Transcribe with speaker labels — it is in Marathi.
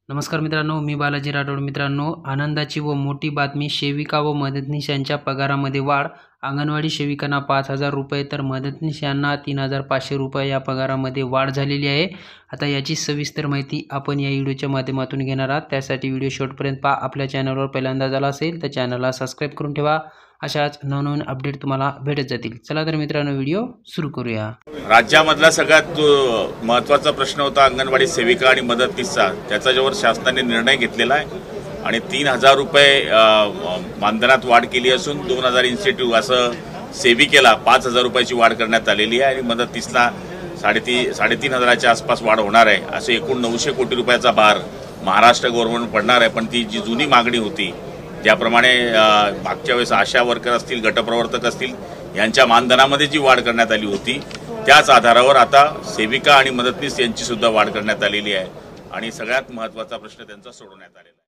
Speaker 1: नमस्कार मित्रांनो, मी बालाजी राठोड. मित्रांनो, आनंदाची व मोठी बातमी, सेविका व मदतनीस यांच्या पगारामध्ये वाढ. अंगणवाडी सेविकांना 5,000 रुपये तर मदतनीस यांना 3,500 रुपये या पगारामध्ये वाढ झालेली आहे. आता याची सविस्तर माहिती आपण या व्हिडिओच्या माध्यमातून घेणार आहात. त्यासाठी व्हिडिओ शेवटपर्यंत पहा. आपल्या चॅनलवर पहिल्यांदा झाला असेल तर चॅनलला सबस्क्राईब करून ठेवा. अशाच नवनवीन अपडेट तुम्हाला भेटत जातील. चला तर मित्रांनो, व्हिडिओ सुरू करूया.
Speaker 2: राज्यामधला सगळ्यात महत्त्वाचा प्रश्न होता अंगणवाडी सेविका आणि मदतनीसचा. त्याचा ज्यावर शासनाने निर्णय घेतलेला आहे आणि 3,000 रुपये मानधनात वाढ केली असून 2,000 इन्सेंटिव्ह असं सेविकेला 5,000 रुपयाची वाढ करण्यात आलेली आहे आणि मदतनीसला 3,500च्या आसपास वाढ होणार आहे. असे एकूण 900 कोटी रुपयाचा भार महाराष्ट्र गव्हर्नमेंट पडणार आहे. पण ती जी जुनी मागणी होती, ज्याप्रमाणे मागच्या वेळेस आशा वर्कर असतील, गटप्रवर्तक असतील, यांच्या मानधनामध्ये जी वाढ करण्यात आली होती, त्याच आधारावर आता सेविका आणि मदतनीस यांची सुद्धा वाढ करण्यात आलेली आहे आणि सगळ्यात महत्त्वाचा प्रश्न त्यांचा सोडवण्यात आलेला आहे.